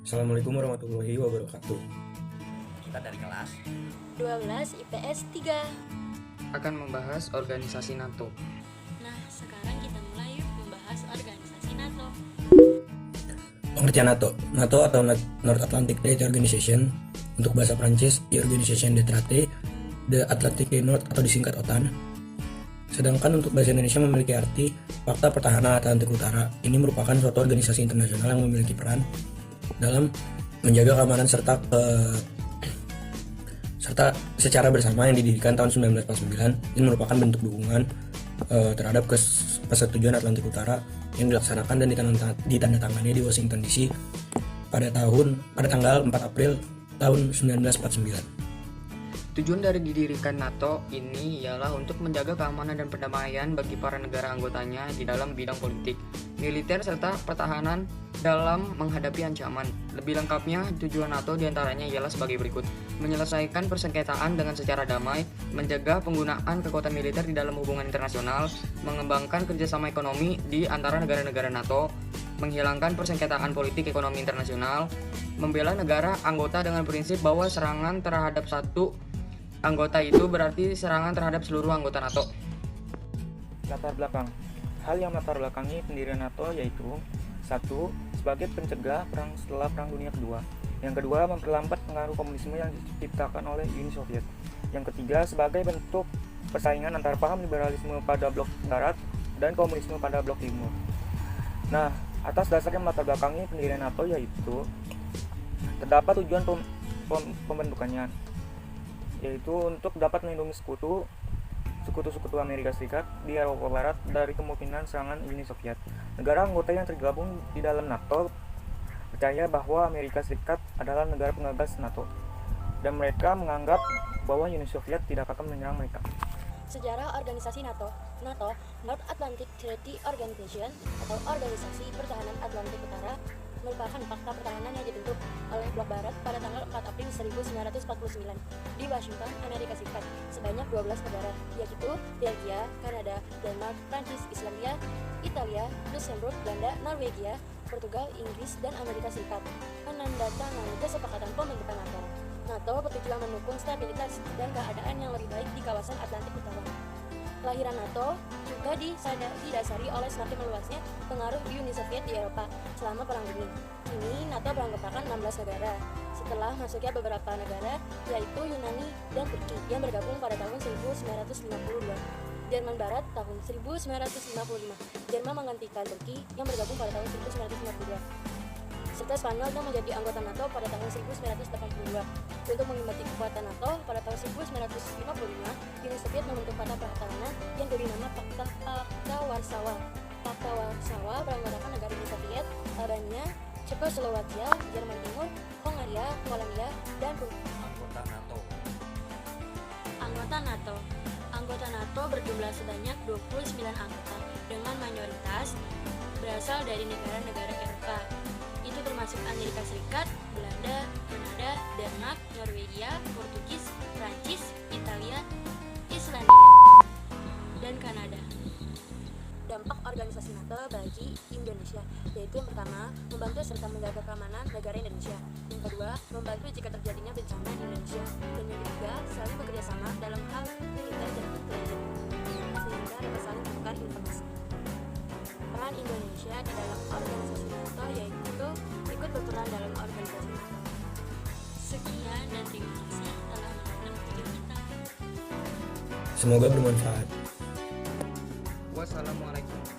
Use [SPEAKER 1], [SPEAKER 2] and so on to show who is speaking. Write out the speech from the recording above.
[SPEAKER 1] Assalamualaikum warahmatullahi wabarakatuh.
[SPEAKER 2] Kita dari kelas
[SPEAKER 3] 12 IPS 3.
[SPEAKER 4] akan membahas organisasi NATO.
[SPEAKER 3] Nah, sekarang kita mulai yuk membahas organisasi NATO.
[SPEAKER 1] Pengertian NATO. NATO atau North Atlantic Treaty Organization, untuk bahasa Prancis, Organisation de Traité de Atlantique Nord atau disingkat OTAN. Sedangkan untuk bahasa Indonesia memiliki arti Fakta Pertahanan Atlantik Utara. Ini merupakan suatu organisasi internasional yang memiliki peran dalam menjaga keamanan serta secara bersama yang didirikan tahun 1949. Ini merupakan bentuk dukungan terhadap persetujuan Atlantik Utara yang dilaksanakan dan ditandatangani di Washington DC pada tanggal 4 April tahun 1949.
[SPEAKER 4] Tujuan dari didirikan NATO ini ialah untuk menjaga keamanan dan perdamaian bagi para negara anggotanya di dalam bidang politik, militer, serta pertahanan dalam menghadapi ancaman. Lebih lengkapnya, tujuan NATO diantaranya ialah sebagai berikut: menyelesaikan persengketaan dengan secara damai, menjaga penggunaan kekuatan militer di dalam hubungan internasional, mengembangkan kerjasama ekonomi di antara negara-negara NATO, menghilangkan persengketaan politik ekonomi internasional, membela negara anggota dengan prinsip bahwa serangan terhadap satu anggota itu berarti serangan terhadap seluruh anggota NATO.
[SPEAKER 5] Latar belakang. Hal yang melatar belakangi pendirian NATO yaitu: 1. Sebagai pencegah perang setelah Perang Dunia Kedua. Yang kedua, memperlambat pengaruh komunisme yang diciptakan oleh Uni Soviet. Yang ketiga, sebagai bentuk persaingan antara paham liberalisme pada blok barat dan komunisme pada blok timur. Nah, atas dasar yang melatar belakangi pendirian NATO yaitu terdapat tujuan pembentukannya, yaitu untuk dapat melindungi sekutu Amerika Serikat di Eropa Barat dari kemungkinan serangan Uni Soviet. Negara anggota yang tergabung di dalam NATO percaya bahwa Amerika Serikat adalah negara penggagas NATO, dan mereka menganggap bahwa Uni Soviet tidak akan menyerang mereka.
[SPEAKER 3] Sejarah organisasi NATO. NATO, North Atlantic Treaty Organization atau Organisasi Pertahanan Atlantik Utara, merupakan fakta pertahanan yang dibentuk oleh blok barat pada tanggal 4 April 1949 di Washington, Amerika Serikat, sebanyak 12 negara, yaitu Belgia, Kanada, Denmark, Prancis, Islandia, Italia, Luxembourg, Belanda, Norwegia, Portugal, Inggris, dan Amerika Serikat menandatangani kesepakatan pembentukan NATO. NATO bertujuan mendukung stabilitas dan keadaan yang lebih baik di kawasan Atlantik Utara. Kelahiran NATO juga didasari oleh semakin meluasnya pengaruh Uni Soviet di Eropa selama Perang Dingin. Kini NATO beranggotakan 16 negara, setelah masuknya beberapa negara yaitu Yunani dan Turki yang bergabung pada tahun 1952. Jerman Barat tahun 1955. Jerman menggantikan Turki yang bergabung pada tahun 1952. Serta Spanyol yang menjadi anggota NATO pada tahun 1982. Untuk mengimbangi kekuatan NATO pada tahun 1955, Uni Soviet membentuk Fakta Pertahanan yang diberi nama Fakta Warsawa. Fakta Warsawa beranggotakan negara Uni Soviet, Albania, Cekoslowakia, Jerman Timur, Hongaria, Polandia, dan
[SPEAKER 2] anggota NATO.
[SPEAKER 3] Anggota NATO berjumlah sebanyak 29 anggota dengan mayoritas berasal dari negara-negara Eropa. Itu termasuk Amerika Serikat, Belanda, Kanada, Denmark, Norwegia, Portugis, Prancis, Italia, Islandia, dan Kanada. Dampak organisasi NATO bagi Indonesia, yaitu yang pertama, membantu serta menjaga keamanan negara Indonesia. Yang kedua, membantu jika terjadinya bencana di Indonesia. Dan yang ketiga, selalu bekerja sama dalam hal militer dan intelijen, sehingga dapat saling tukar informasi. Peran Indonesia di dalam organisasi NATO yaitu ikut berperan dalam organisasi NATO. Sekian dan terima kasih telah menonton video kita.
[SPEAKER 1] Semoga bermanfaat.
[SPEAKER 4] Wassalamualaikum.